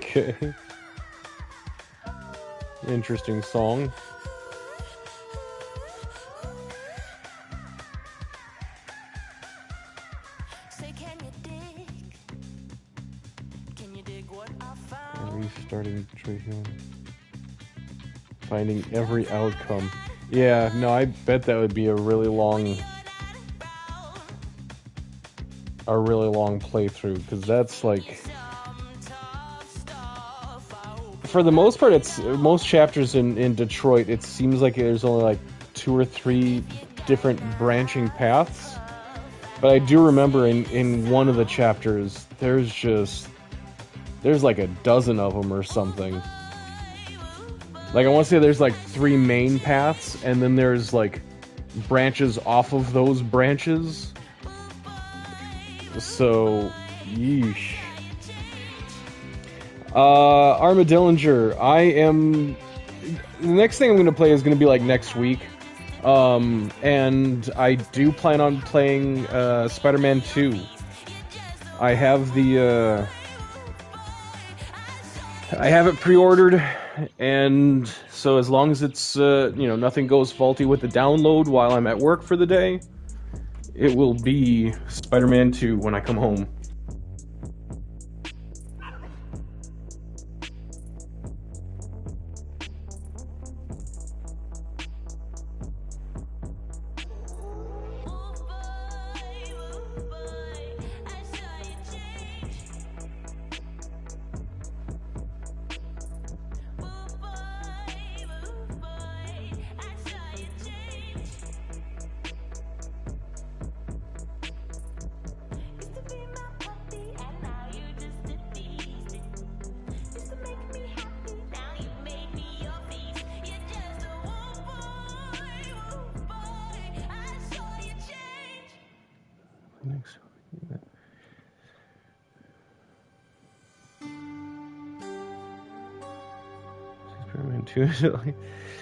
Okay. Interesting song. Restarting Detroit Human. Finding every outcome. Yeah, no, I bet that would be a really long playthrough, because that's like, for the most part, it's most chapters in Detroit, it seems like there's only like 2 or 3 different branching paths. But I do remember in one of the chapters, there's like a dozen of them or something. Like, I want to say there's like 3 main paths, and then there's like branches off of those branches. So, yeesh. Armadillinger, the next thing I'm going to play is going to be like next week. And I do plan on playing Spider-Man 2. I have I have it pre-ordered, and so as long as it's nothing goes faulty with the download while I'm at work for the day, it will be Spider-Man 2 when I come home.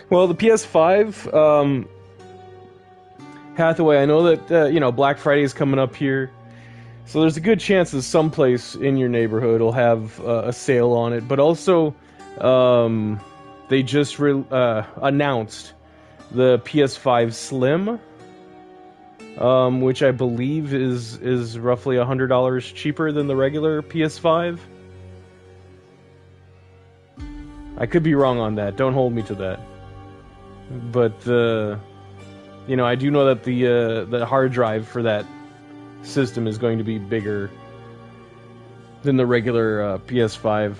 Well, the PS5, Hathaway, I know that, Black Friday is coming up here, so there's a good chance that someplace in your neighborhood will have a sale on it, but also, they just announced the PS5 Slim, which I believe is roughly $100 cheaper than the regular PS5. I could be wrong on that. Don't hold me to that. But I do know that the hard drive for that system is going to be bigger than the regular PS5.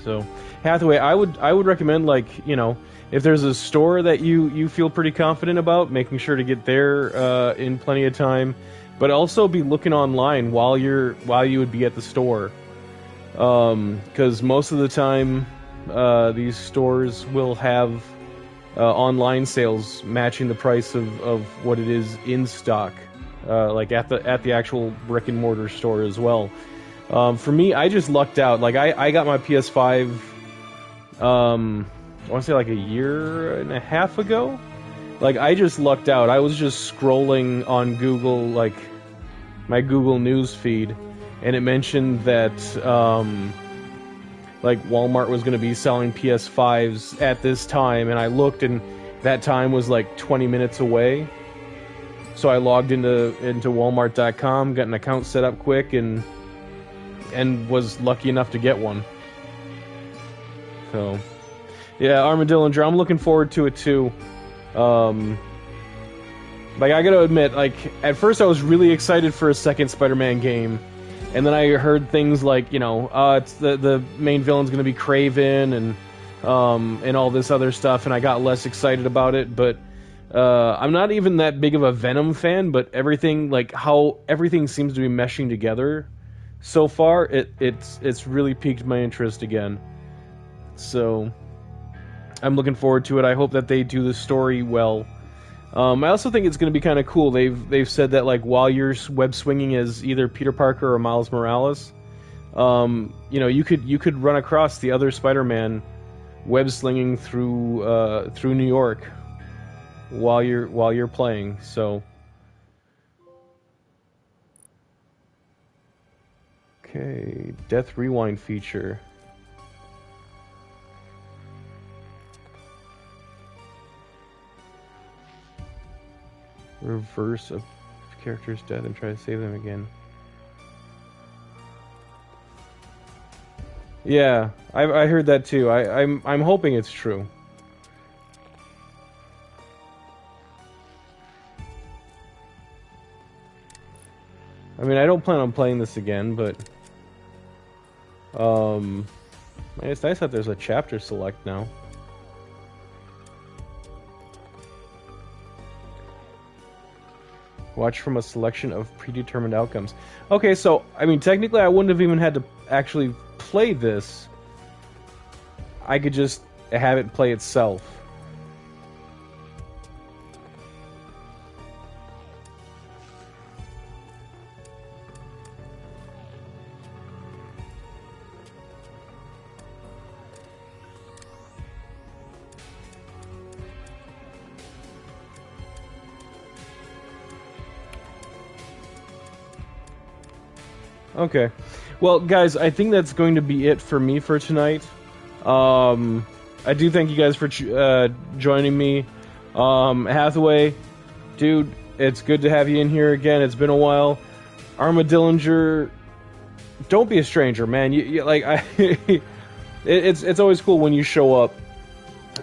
So, Hathaway, I would recommend, if there's a store that you feel pretty confident about, making sure to get there in plenty of time, but also be looking online while you would be at the store. Because most of the time, these stores will have online sales matching the price of what it is in stock, like at the actual brick and mortar store as well. For me, I just lucked out. Like I got my PS5, I want to say like a year and a half ago. Like I just lucked out. I was just scrolling on Google, like my Google News feed, and it mentioned that like Walmart was going to be selling PS5s at this time, and I looked, and that time was like 20 minutes away. So I logged into Walmart.com, got an account set up quick, and was lucky enough to get one. So yeah, Armadillinger, I'm looking forward to it too. Like I gotta admit, like at first I was really excited for a second Spider-Man game. And then I heard things like, you know, it's the main villain's going to be Kraven and all this other stuff, and I got less excited about it. But I'm not even that big of a Venom fan, but everything, like how everything seems to be meshing together so far, it's really piqued my interest again. So I'm looking forward to it. I hope that they do the story well. I also think it's going to be kind of cool. They've said that like while you're web swinging as either Peter Parker or Miles Morales, you know, you could run across the other Spider-Man web slinging through New York while you're playing. So okay, Death Rewind feature. Reverse a character's death and try to save them again. Yeah, I heard that too. I'm hoping it's true. I mean, I don't plan on playing this again, but it's nice that there's a chapter select now. Watch from a selection of predetermined outcomes. Okay, so, I mean, technically I wouldn't have even had to actually play this. I could just have it play itself. Okay. Well, guys, I think that's going to be it for me for tonight. I do thank you guys for joining me. Hathaway, dude, it's good to have you in here again. It's been a while. Armadillinger, don't be a stranger, man. You like it's always cool when you show up.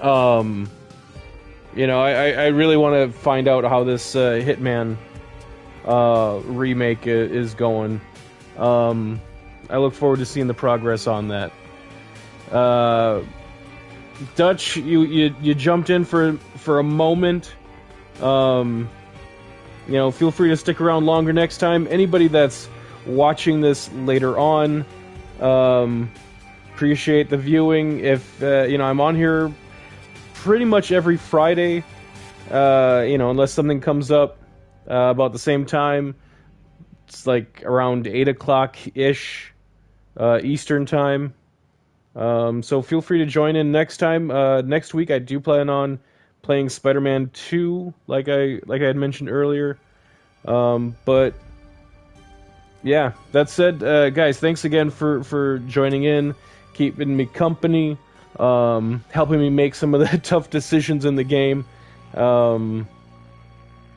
You know, I really want to find out how this Hitman remake is going. I look forward to seeing the progress on that. Dutch, you jumped in for a moment. You know, feel free to stick around longer next time. Anybody that's watching this later on, appreciate the viewing. If you know, I'm on here pretty much every Friday. You know, unless something comes up about the same time. It's like around 8 o'clock-ish Eastern time. So feel free to join in next time. Next week I do plan on playing Spider-Man 2, like I had mentioned earlier. But yeah, that said, guys, thanks again for joining in, keeping me company, helping me make some of the tough decisions in the game.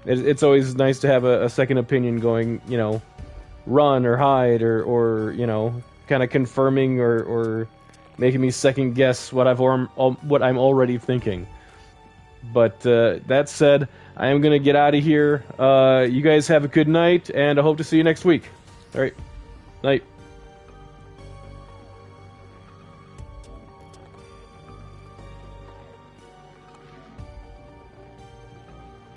It's always nice to have a second opinion going, you know, run or hide or you know, kind of confirming or making me second guess what I'm already thinking. But that said, I am gonna get out of here. You guys have a good night, and I hope to see you next week. All right, night.